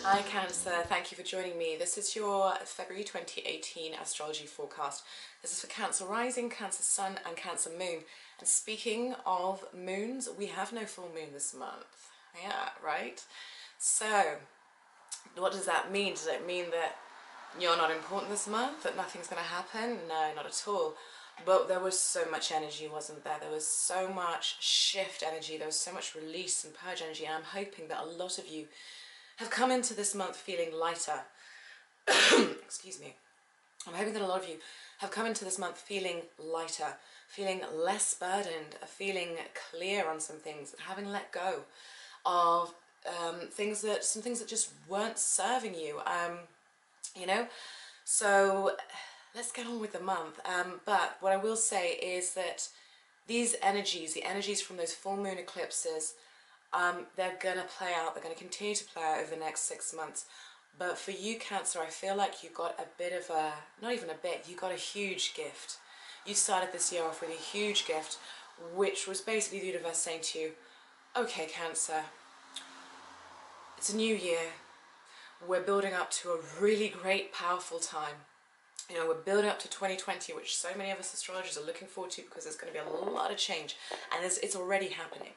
Hi Cancer, thank you for joining me. This is your February 2018 astrology forecast. This is for Cancer Rising, Cancer Sun and Cancer Moon. And speaking of moons, we have no full moon this month. Yeah, right? So, what does that mean? Does it mean that you're not important this month? That nothing's going to happen? No, not at all. But there was so much energy, wasn't there? There was so much shift energy. There was so much release and purge energy. And I'm hoping that a lot of you have come into this month feeling lighter. Excuse me. I'm hoping that a lot of you have come into this month feeling lighter, feeling less burdened, feeling clear on some things, having let go of some things that just weren't serving you. You know. So let's get on with the month. But what I will say is that these energies, the energies from those full moon eclipses, they're going to play out, they're going to continue to play out over the next 6 months. But for you, Cancer, I feel like you got a bit of a, not even a bit, you got a huge gift. You started this year off with a huge gift, which was basically the universe saying to you, okay, Cancer, it's a new year. We're building up to a really great, powerful time. You know, we're building up to 2020, which so many of us astrologers are looking forward to because there's going to be a lot of change, and it's already happening.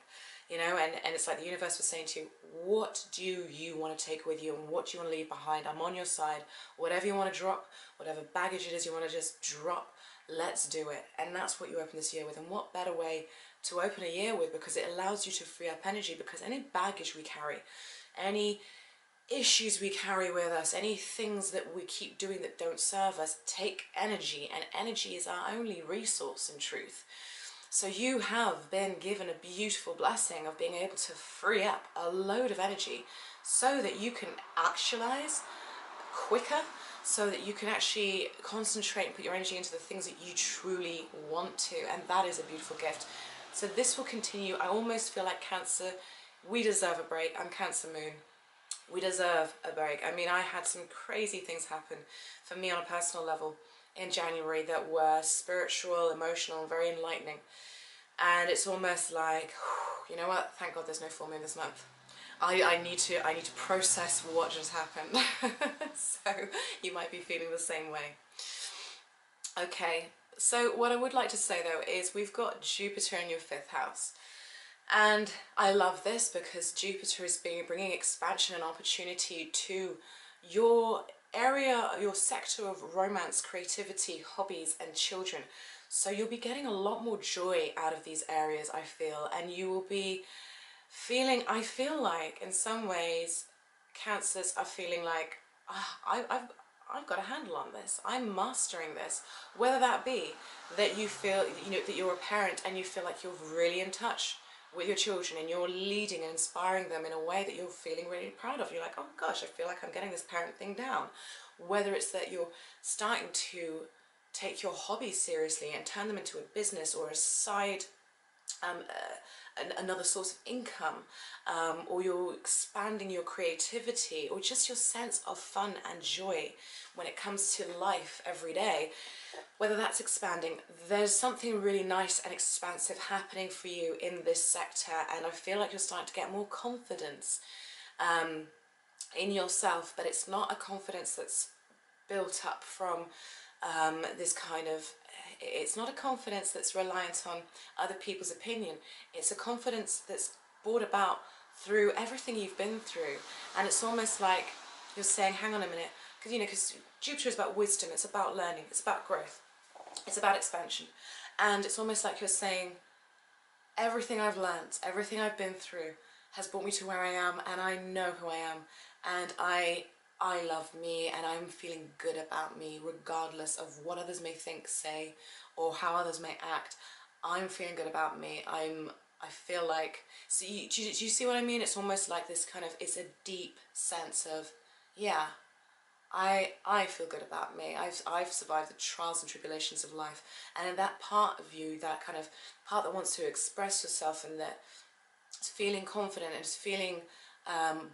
You know, and it's like the universe was saying to you, what do you want to take with you and what do you want to leave behind? I'm on your side. Whatever you want to drop, whatever baggage it is you want to just drop, let's do it. And that's what you open this year with. And what better way to open a year with, because it allows you to free up energy, because any baggage we carry, any issues we carry with us, any things that we keep doing that don't serve us, take energy, and energy is our only resource in truth. So you have been given a beautiful blessing of being able to free up a load of energy so that you can actualize quicker, so that you can actually concentrate and put your energy into the things that you truly want to, and that is a beautiful gift. So this will continue. I almost feel like Cancer, we deserve a break. I'm Cancer Moon. We deserve a break. I mean, I had some crazy things happen for me on a personal level in January that were spiritual, emotional, and very enlightening. And it's almost like, you know what? Thank God there's no full moon this month. I need to process what just happened. So you might be feeling the same way. Okay, so what I would like to say though is we've got Jupiter in your 5th house. And I love this because Jupiter is bringing expansion and opportunity to your area, your sector of romance, creativity, hobbies and children. So you'll be getting a lot more joy out of these areas, I feel, and you will be feeling, I feel like in some ways Cancers are feeling like, I've got a handle on this, I'm mastering this. Whether that be that you feel, you know, that you're a parent and you feel like you're really in touch with your children and you're leading and inspiring them in a way that you're feeling really proud of. You're like, oh gosh, I feel like I'm getting this parent thing down. Whether it's that you're starting to take your hobbies seriously and turn them into a business or a side, another source of income, or you're expanding your creativity, or just your sense of fun and joy when it comes to life every day, whether that's expanding, there's something really nice and expansive happening for you in this sector, and I feel like you're starting to get more confidence in yourself, but it's not a confidence that's built up from this kind of, it's not a confidence that's reliant on other people's opinion. It's a confidence that's brought about through everything you've been through, and it's almost like you're saying, hang on a minute, because you know, because Jupiter is about wisdom, it's about learning, it's about growth, it's about expansion, and it's almost like you're saying, everything I've learnt, everything I've been through has brought me to where I am, and I know who I am, and I love me, and I'm feeling good about me regardless of what others may think, say, or how others may act. I'm feeling good about me. I feel like, so do you see what I mean? It's almost like this kind of, it's a deep sense of, yeah, I feel good about me. I've survived the trials and tribulations of life, and in that part of you, that kind of part that wants to express yourself and that is feeling confident and is feeling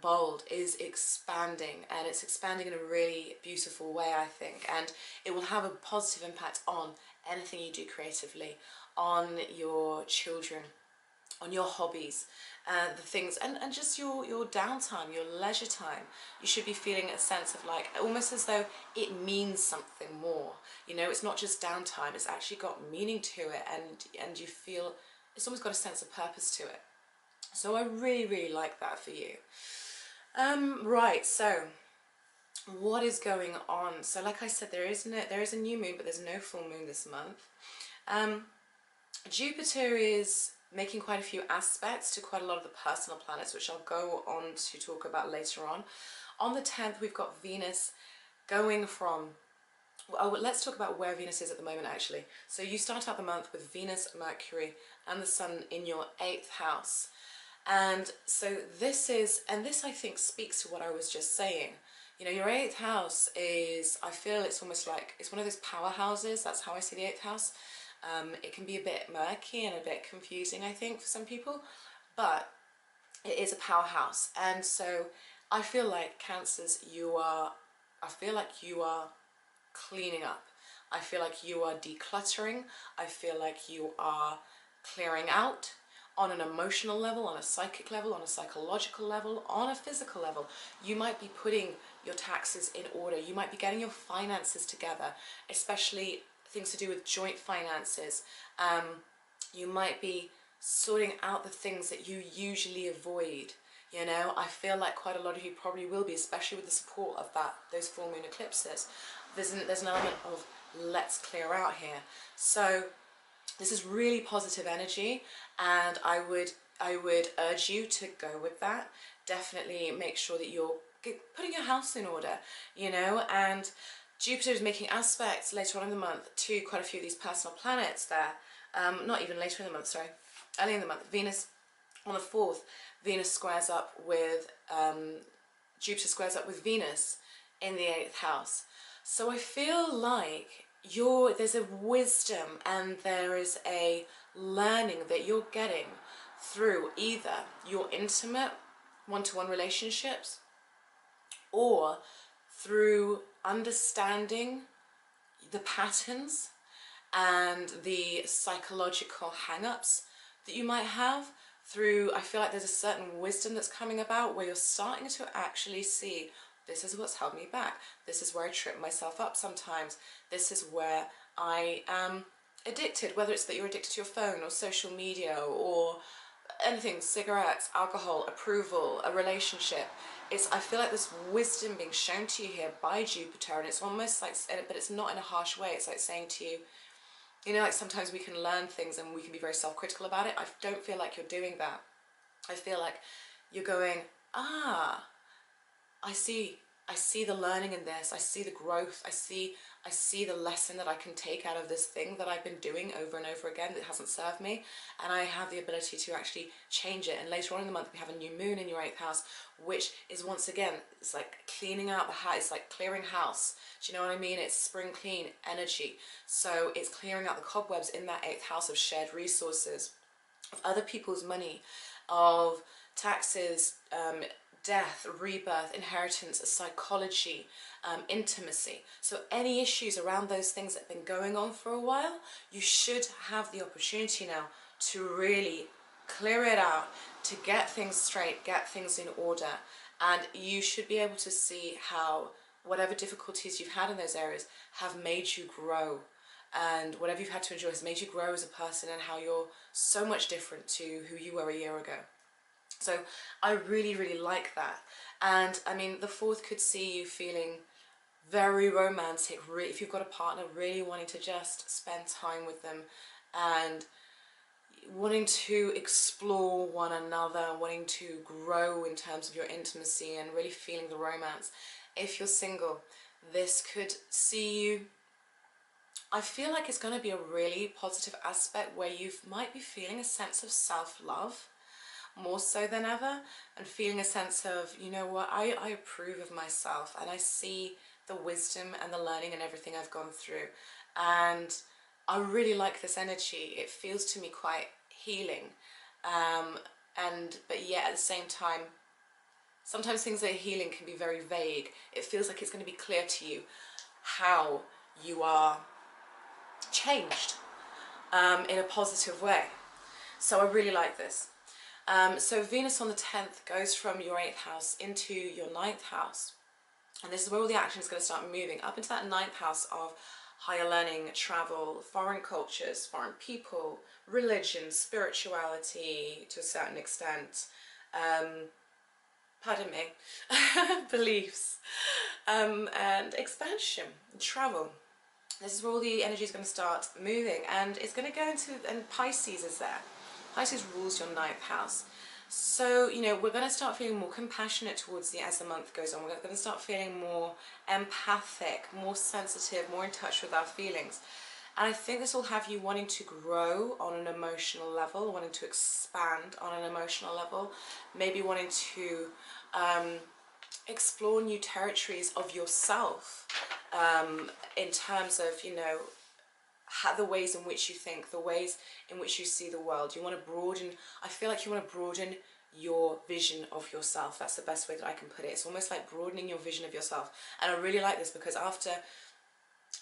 bold, is expanding, and it's expanding in a really beautiful way, I think, and it will have a positive impact on anything you do creatively, on your children, on your hobbies, the things, and just your downtime, your leisure time. You should be feeling a sense of like, almost as though it means something more. You know, it's not just downtime, it's actually got meaning to it, and you feel it's almost got a sense of purpose to it. So I really, really like that for you. Right, so what is going on? So like I said, there is a new moon, but there's no full moon this month. Jupiter is making quite a few aspects to quite a lot of the personal planets, which I'll go on to talk about later on. On the 10th, we've got Venus going from, well, let's talk about where Venus is at the moment actually. So you start out the month with Venus, Mercury and the Sun in your 8th house. And so this I think speaks to what I was just saying. You know, your 8th house is, I feel it's almost like, it's one of those powerhouses. That's how I see the 8th house. It can be a bit murky and a bit confusing, I think, for some people, but it is a powerhouse. And so I feel like Cancers, I feel like you are cleaning up. I feel like you are decluttering. I feel like you are clearing out on an emotional level, on a psychic level, on a psychological level, on a physical level. You might be putting your taxes in order. You might be getting your finances together, especially things to do with joint finances. You might be sorting out the things that you usually avoid. You know, I feel like quite a lot of you probably will be, especially with the support of those full moon eclipses. There's an element of let's clear out here. So this is really positive energy, and I would urge you to go with that. Definitely make sure that you're putting your house in order, you know. And Jupiter is making aspects later on in the month to quite a few of these personal planets there. Not even later in the month, sorry, early in the month. Venus on the 4th, Venus squares up with, Jupiter squares up with Venus in the 8th house. So I feel like there's a wisdom and there is a learning that you're getting through either your intimate one-to-one relationships or through understanding the patterns and the psychological hang-ups that you might have through, I feel like there's a certain wisdom that's coming about where you're starting to actually see, this is what's held me back. This is where I trip myself up sometimes. This is where I am addicted, whether it's that you're addicted to your phone or social media or anything, cigarettes, alcohol, approval, a relationship. I feel like there's wisdom being shown to you here by Jupiter, and it's almost like, but it's not in a harsh way. It's like saying to you, you know, like sometimes we can learn things and we can be very self-critical about it. I don't feel like you're doing that. I feel like you're going, I see the learning in this. I see the growth. I see the lesson that I can take out of this thing that I've been doing over and over again that hasn't served me, and I have the ability to actually change it. And later on in the month we have a new moon in your 8th house, which is once again, it's like cleaning out the house. It's like clearing house. Do you know what I mean? It's spring clean energy. So it's clearing out the cobwebs in that 8th house of shared resources, of other people's money, of taxes, death, rebirth, inheritance, psychology, intimacy. So any issues around those things that have been going on for a while, you should have the opportunity now to really clear it out, to get things straight, get things in order. And you should be able to see how whatever difficulties you've had in those areas have made you grow. And whatever you've had to endure has made you grow as a person, and how you're so much different to who you were a year ago. So I really, really like that. And I mean, the 4th could see you feeling very romantic, if you've got a partner, really wanting to just spend time with them and wanting to explore one another, wanting to grow in terms of your intimacy and really feeling the romance. If you're single, this could see you, I feel like it's going to be a really positive aspect where you might be feeling a sense of self-love more so than ever, and feeling a sense of, you know what, I approve of myself, and I see the wisdom and the learning and everything I've gone through, and I really like this energy. It feels to me quite healing, but yet at the same time, sometimes things that are healing can be very vague. It feels like it's going to be clear to you how you are changed in a positive way. So I really like this. So Venus on the 10th goes from your 8th house into your 9th house. And this is where all the action is going to start moving up into that 9th house of higher learning, travel, foreign cultures, foreign people, religion, spirituality to a certain extent, pardon me, beliefs, and expansion, travel. This is where all the energy is going to start moving, and it's going to go into, and Pisces is there. Pisces rules your 9th house. So, you know, we're going to start feeling more compassionate towards as the month goes on. We're going to start feeling more empathic, more sensitive, more in touch with our feelings. And I think this will have you wanting to grow on an emotional level, wanting to expand on an emotional level, maybe wanting to explore new territories of yourself, in terms of, you know, the ways in which you think, the ways in which you see the world. You want to broaden, I feel like you want to broaden your vision of yourself. That's the best way that I can put it. It's almost like broadening your vision of yourself. And I really like this because after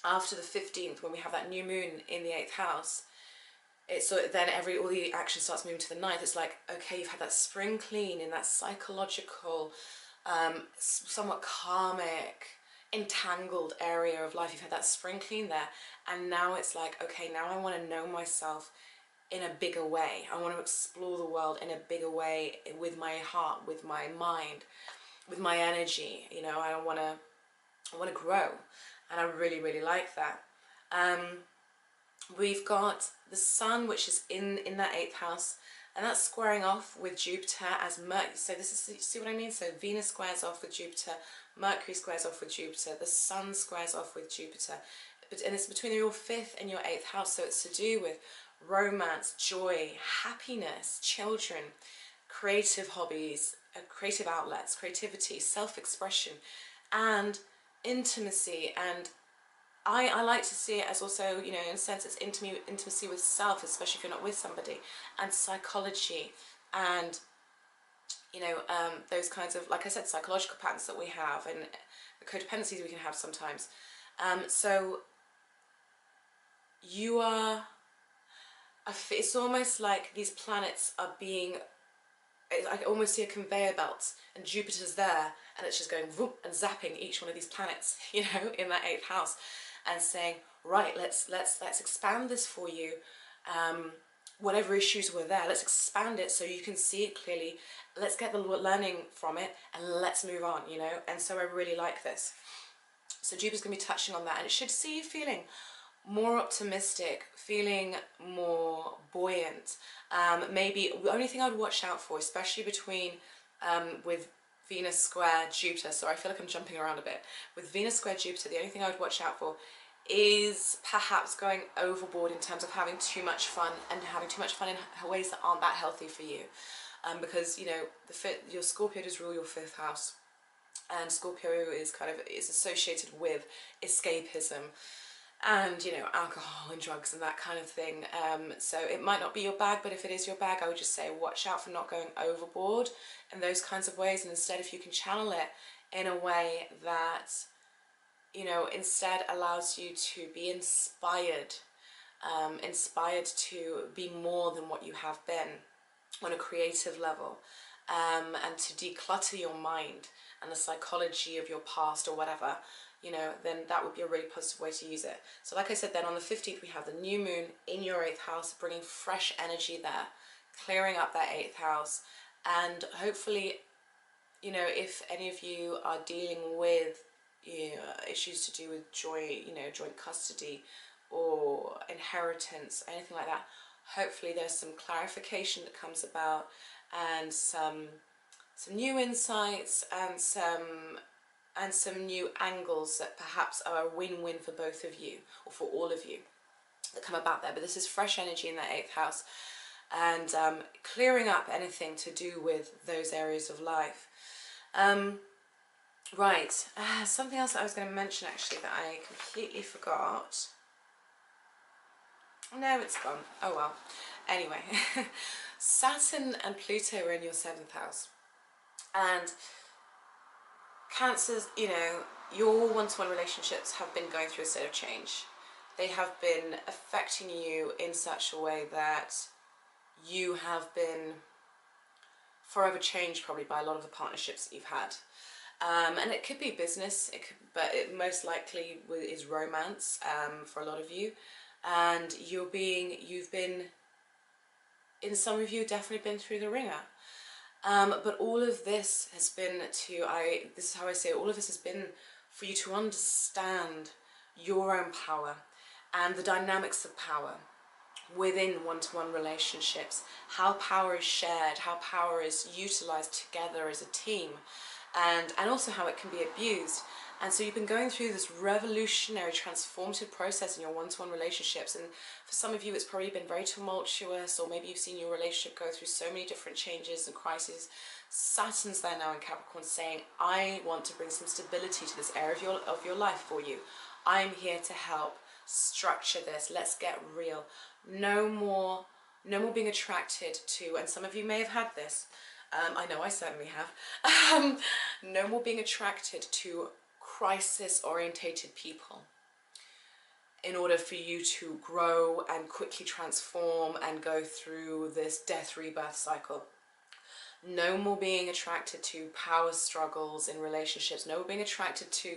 the 15th, when we have that new moon in the 8th house, it's so then all the action starts moving to the 9th. It's like, okay, you've had that spring clean in that psychological, somewhat karmic, entangled area of life. You've had that spring clean there, and now it's like, okay, now I want to know myself in a bigger way. I want to explore the world in a bigger way, with my heart, with my mind, with my energy. You know, I want to grow, and I really, really like that. We've got the sun, which is in that 8th house, and that's squaring off with Jupiter as Mercury. So this is, see what I mean? So Venus squares off with Jupiter, Mercury squares off with Jupiter, the sun squares off with Jupiter. And it's between your 5th and your 8th house, so it's to do with romance, joy, happiness, children, creative hobbies, creative outlets, creativity, self-expression, and intimacy. And I like to see it as also, you know, in a sense, it's intimacy with self, especially if you're not with somebody, and psychology, and, you know, those kinds of, like I said, psychological patterns that we have, and the codependencies we can have sometimes. So you are, it's almost like these planets are being, I can almost see a conveyor belt, and Jupiter's there, and it's just going whoop and zapping each one of these planets, you know, in that 8th house, and saying, right, let's expand this for you. Whatever issues were there, let's expand it so you can see it clearly. Let's get the learning from it, and let's move on, you know. And so I really like this. So Jupiter's going to be touching on that, and it should see you feeling more optimistic, feeling more buoyant. Maybe the only thing I would watch out for, especially between with Venus square Jupiter, so I feel like I'm jumping around a bit. With Venus square Jupiter, the only thing I would watch out for is perhaps going overboard in terms of having too much fun, and having too much fun in ways that aren't that healthy for you. Because, you know, your Scorpio does rule your 5th house, and Scorpio is associated with escapism, and, you know, alcohol and drugs and that kind of thing. So it might not be your bag, but if it is your bag, I would just say watch out for not going overboard in those kinds of ways, and instead, if you can channel it in a way that, you know, instead allows you to be inspired, inspired to be more than what you have been on a creative level, and to declutter your mind and the psychology of your past or whatever, you know, then that would be a really positive way to use it. So like I said, then on the 15th, we have the new moon in your 8th house, bringing fresh energy there, clearing up that 8th house. And hopefully, you know, if any of you are dealing with, you know, issues to do with joint custody or inheritance, anything like that, hopefully there's some clarification that comes about, and some new insights, and some new angles that perhaps are a win-win for both of you, or for all of you, that come about there. But this is fresh energy in that 8th house, and clearing up anything to do with those areas of life. Right, something else that I was going to mention actually that I completely forgot. No, it's gone. Oh well. Anyway, Saturn and Pluto are in your 7th house, and Cancers, you know, your one-to-one relationships have been going through a state of change. They have been affecting you in such a way that you have been forever changed probably by a lot of the partnerships that you've had. And it could be business, but it most likely is romance for a lot of you. And you've been, in some of you, definitely been through the ringer. But all of this has been this is how I say it, all of this has been for you to understand your own power and the dynamics of power within one-to-one relationships, how power is shared, how power is utilized together as a team, and also how it can be abused. And so you've been going through this revolutionary, transformative process in your one-to-one relationships, and for some of you it's probably been very tumultuous, or maybe you've seen your relationship go through so many different changes and crises. Saturn's there now in Capricorn saying, I want to bring some stability to this area of your life for you. I'm here to help structure this. Let's get real. No more being attracted to, and some of you may have had this, I know I certainly have, no more being attracted to crisis-orientated people in order for you to grow and quickly transform and go through this death rebirth cycle. No more being attracted to power struggles in relationships. No more being attracted to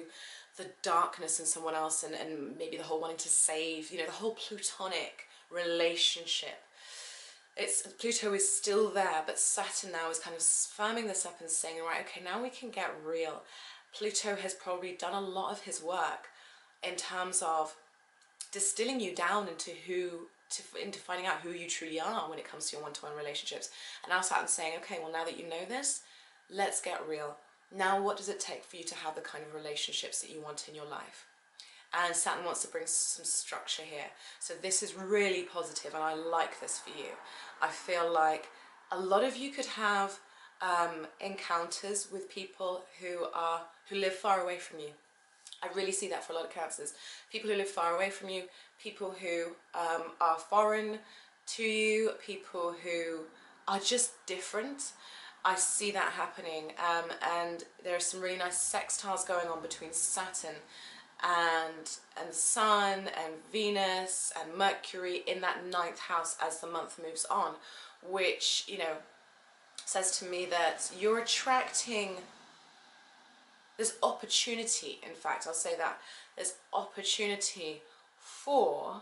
the darkness in someone else and maybe the whole wanting to save, you know, the whole Plutonic relationship. Pluto is still there, but Saturn now is kind of firming this up and saying, right, okay, now we can get real. Pluto has probably done a lot of his work in terms of distilling you down into finding out who you truly are when it comes to your one-to-one relationships. And now Saturn's saying, okay, well, now that you know this, let's get real. Now, what does it take for you to have the kind of relationships that you want in your life? And Saturn wants to bring some structure here. So this is really positive, and I like this for you. I feel like a lot of you could have encounters with people who live far away from you. I really see that for a lot of Cancers. People who live far away from you, people who are foreign to you, people who are just different. I see that happening, and there are some really nice sextiles going on between Saturn and the Sun and Venus and Mercury in that 9th house as the month moves on, which, you know, says to me that you're attracting, there's opportunity, in fact, I'll say that, there's opportunity for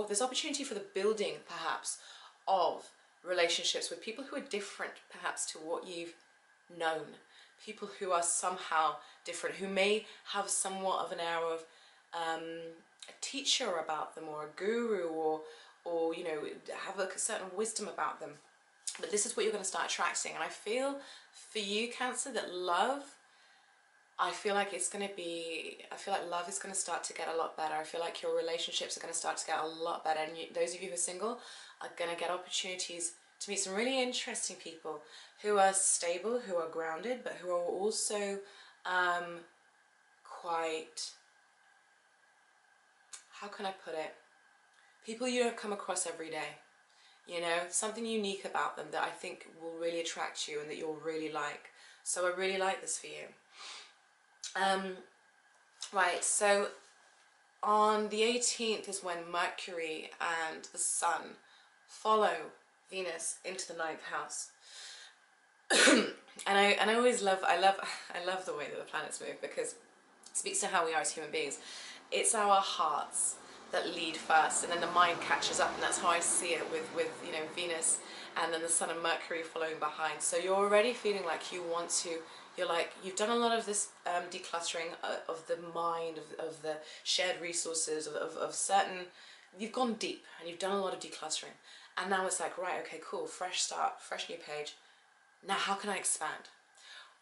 there's opportunity for the building, perhaps, of relationships with people who are different, perhaps, to what you've known. People who are somehow different, who may have somewhat of an air of a teacher about them, or a guru, or you know, have a certain wisdom about them. But this is what you're going to start attracting. And I feel for you, Cancer, that love, I feel like love is going to start to get a lot better. I feel like your relationships are going to start to get a lot better. And those of you who are single are going to get opportunities to meet some really interesting people who are stable, who are grounded, but who are also quite, how can I put it? People you don't come across every day. You know, something unique about them that I think will really attract you and that you'll really like. So I really like this for you. Right, so on the 18th is when Mercury and the Sun follow Venus into the 9th house. and I always love I love the way that the planets move, because it speaks to how we are as human beings. It's our hearts that lead first, and then the mind catches up, and that's how I see it with you know, Venus and then the Sun and Mercury following behind. So you're already feeling like you want to, you've done a lot of this decluttering of the mind, of the shared resources, of certain, you've gone deep and you've done a lot of decluttering, and now it's like, right, okay, cool, fresh start, fresh new page. Now how can I expand?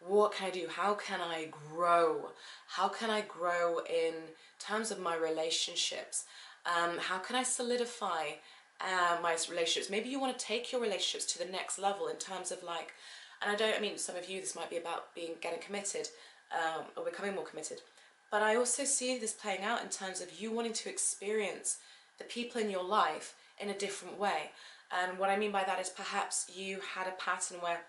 What can I do? How can I grow? How can I grow in terms of my relationships? How can I solidify my relationships? Maybe you want to take your relationships to the next level in terms of like, and I mean, some of you, this might be about getting committed or becoming more committed. But I also see this playing out in terms of you wanting to experience the people in your life in a different way. And what I mean by that is perhaps you had a pattern where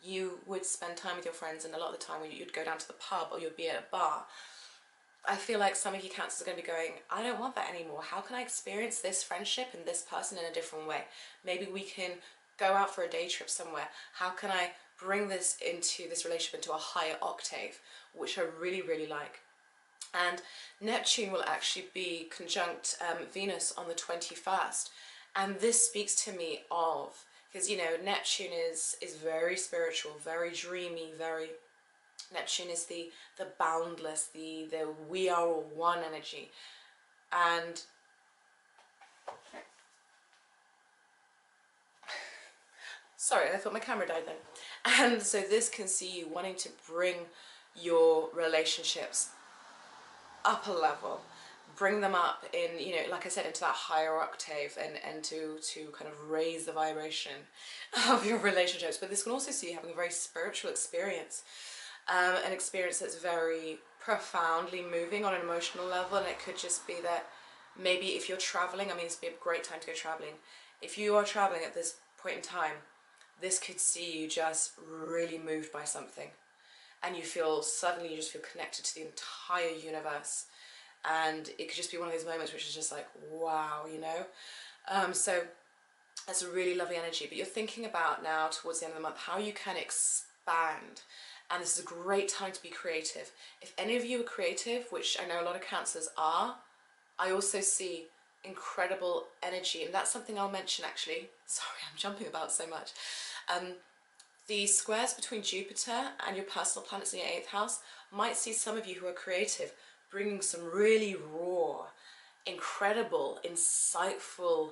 you would spend time with your friends, and a lot of the time you'd go down to the pub or you'd be at a bar. I feel like some of you Cancers are going to be going, I don't want that anymore. How can I experience this friendship and this person in a different way? Maybe we can go out for a day trip somewhere. How can I bring this relationship into a higher octave, which I really, really like. And Neptune will actually be conjunct Venus on the 21st. And this speaks to me of, because, you know, Neptune is very spiritual, very dreamy, very... Neptune is the boundless, the we are all one energy. And sorry, I thought my camera died then. And so this can see you wanting to bring your relationships up a level, bring them up in, you know, like I said, into that higher octave, and to kind of raise the vibration of your relationships. But this can also see you having a very spiritual experience, an experience that's very profoundly moving on an emotional level. And it could just be that maybe if you're traveling, I mean, this would be a great time to go traveling. If you are traveling at this point in time, this could see you just really moved by something, and you just feel connected to the entire universe. And it could just be one of those moments which is just like, wow, you know. So that's a really lovely energy. But you're thinking about now, towards the end of the month, how you can expand. And this is a great time to be creative. If any of you are creative, which I know a lot of Cancers are, I also see incredible energy. And that's something I'll mention, actually. Sorry, I'm jumping about so much. The squares between Jupiter and your personal planets in your 8th house might see some of you who are creative bringing some really raw, incredible, insightful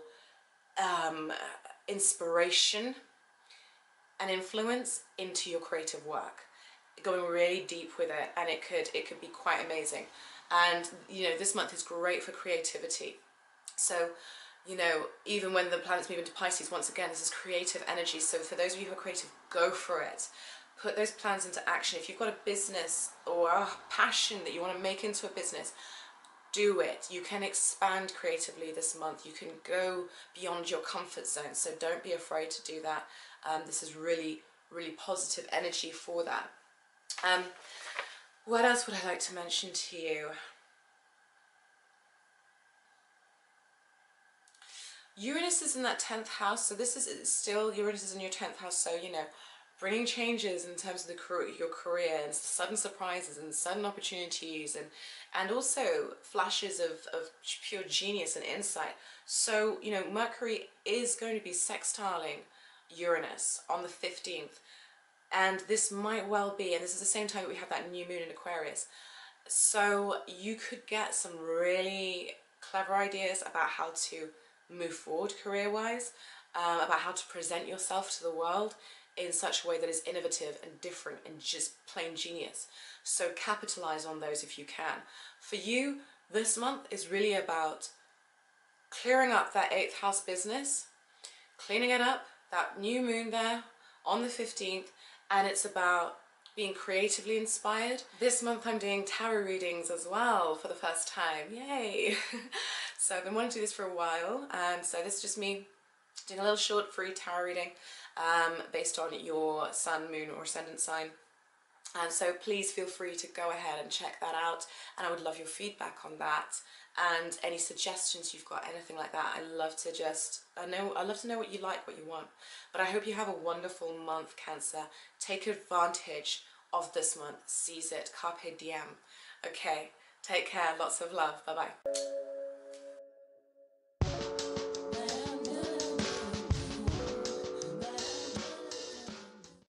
inspiration and influence into your creative work, going really deep with it, and it could be quite amazing. And you know, this month is great for creativity. So, you know, even when the planets move into Pisces, once again, this is creative energy. So for those of you who are creative, go for it. Put those plans into action. If you've got a business or a passion that you want to make into a business, do it. You can expand creatively this month. You can go beyond your comfort zone. So don't be afraid to do that. This is really, really positive energy for that. What else would I like to mention to you? Uranus is in that 10th house, so this is still, Uranus is in your 10th house, so, you know, bringing changes in terms of your career, and sudden surprises and sudden opportunities, and also flashes of pure genius and insight. So, you know, Mercury is going to be sextiling Uranus on the 15th, and this might well be, and this is the same time that we have that new moon in Aquarius, so you could get some really clever ideas about how to move forward career-wise, about how to present yourself to the world in such a way that is innovative and different and just plain genius. So capitalize on those if you can. For you, this month is really about clearing up that 8th house business, cleaning it up, that new moon there on the 15th, and it's about being creatively inspired. This month I'm doing tarot readings as well for the first time. Yay! So I've been wanting to do this for a while, and so this is just me doing a little short free tarot reading based on your sun, moon or ascendant sign. And so please feel free to go ahead and check that out, and I would love your feedback on that and any suggestions you've got, anything like that. I love to know what you like, what you want. But I hope you have a wonderful month, Cancer. Take advantage of this month, seize it, carpe diem. Okay, take care, lots of love, bye bye.